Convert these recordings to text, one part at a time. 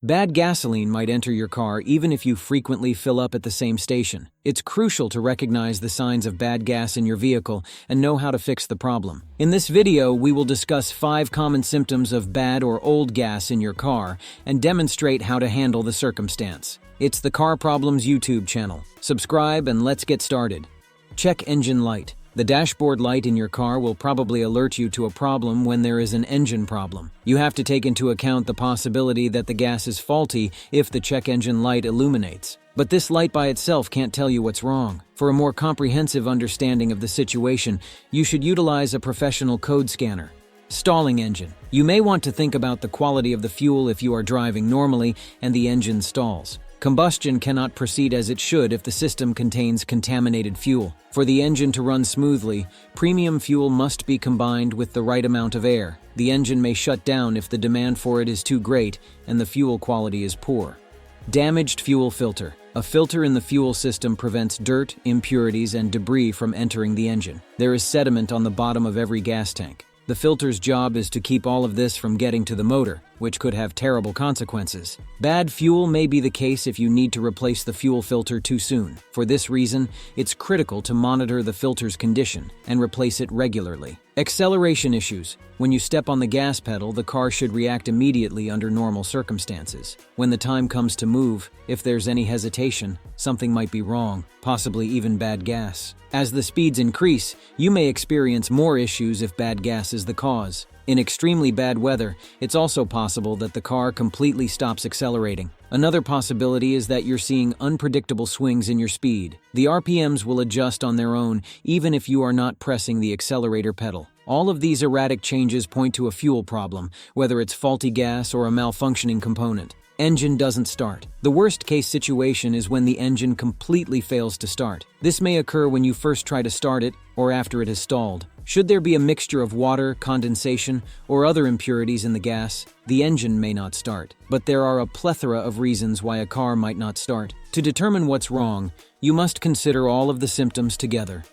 Bad gasoline might enter your car even if you frequently fill up at the same station. It's crucial to recognize the signs of bad gas in your vehicle and know how to fix the problem. In this video, we will discuss 5 common symptoms of bad or old gas in your car and demonstrate how to handle the circumstance. It's the Car Problems YouTube channel. Subscribe and let's get started. Check engine light. The dashboard light in your car will probably alert you to a problem when there is an engine problem. You have to take into account the possibility that the gas is faulty if the check engine light illuminates. But this light by itself can't tell you what's wrong. For a more comprehensive understanding of the situation, you should utilize a professional code scanner. Stalling engine. You may want to think about the quality of the fuel if you are driving normally and the engine stalls. Combustion cannot proceed as it should if the system contains contaminated fuel. For the engine to run smoothly, premium fuel must be combined with the right amount of air. The engine may shut down if the demand for it is too great and the fuel quality is poor. Damaged fuel filter. A filter in the fuel system prevents dirt, impurities, and debris from entering the engine. There is sediment on the bottom of every gas tank. The filter's job is to keep all of this from getting to the motor, which could have terrible consequences. Bad fuel may be the case if you need to replace the fuel filter too soon. For this reason, it's critical to monitor the filter's condition and replace it regularly. Acceleration issues. When you step on the gas pedal, the car should react immediately under normal circumstances. When the time comes to move, if there's any hesitation, something might be wrong, possibly even bad gas. As the speeds increase, you may experience more issues if bad gas is the cause. In extremely bad weather, it's also possible that the car completely stops accelerating. Another possibility is that you're seeing unpredictable swings in your speed. The RPMs will adjust on their own even if you are not pressing the accelerator pedal. All of these erratic changes point to a fuel problem, whether it's faulty gas or a malfunctioning component. Engine doesn't start. The worst-case situation is when the engine completely fails to start. This may occur when you first try to start it or after it has stalled. Should there be a mixture of water, condensation, or other impurities in the gas, the engine may not start. But there are a plethora of reasons why a car might not start. To determine what's wrong, you must consider all of the symptoms together.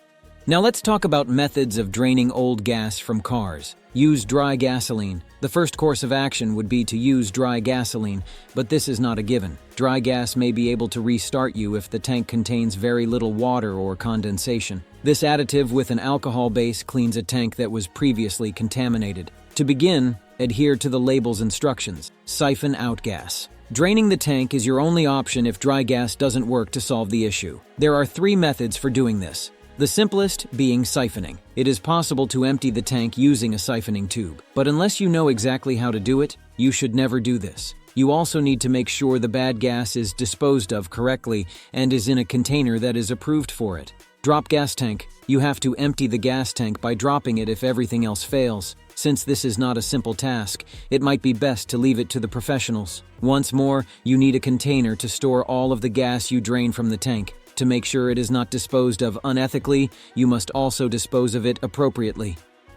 Now let's talk about methods of draining old gas from cars. Use dry gasoline. The first course of action would be to use dry gasoline, but this is not a given. Dry gas may be able to restart you if the tank contains very little water or condensation. This additive with an alcohol base cleans a tank that was previously contaminated. To begin, adhere to the label's instructions. Siphon out gas. Draining the tank is your only option if dry gas doesn't work to solve the issue. There are 3 methods for doing this. The simplest being siphoning. It is possible to empty the tank using a siphoning tube, but unless you know exactly how to do it, you should never do this. You also need to make sure the bad gas is disposed of correctly and is in a container that is approved for it. Drop gas tank. You have to empty the gas tank by dropping it if everything else fails. Since this is not a simple task, it might be best to leave it to the professionals. Once more, you need a container to store all of the gas you drain from the tank. To make sure it is not disposed of unethically, you must also dispose of it appropriately.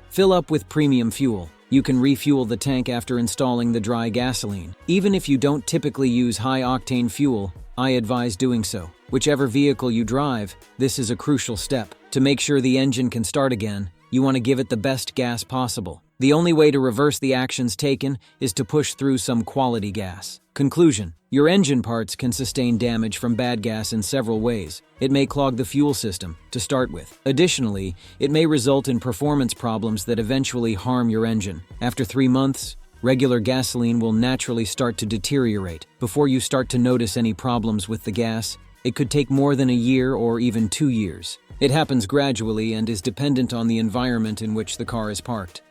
Fill up with premium fuel. You can refuel the tank after installing the dry gasoline. Even if you don't typically use high-octane fuel, I advise doing so. Whichever vehicle you drive, this is a crucial step. To make sure the engine can start again, you want to give it the best gas possible. The only way to reverse the actions taken is to push through some quality gas. Conclusion. Your engine parts can sustain damage from bad gas in several ways. It may clog the fuel system, to start with. Additionally, it may result in performance problems that eventually harm your engine. After 3 months, regular gasoline will naturally start to deteriorate. Before you start to notice any problems with the gas, it could take more than a year or even 2 years. It happens gradually and is dependent on the environment in which the car is parked.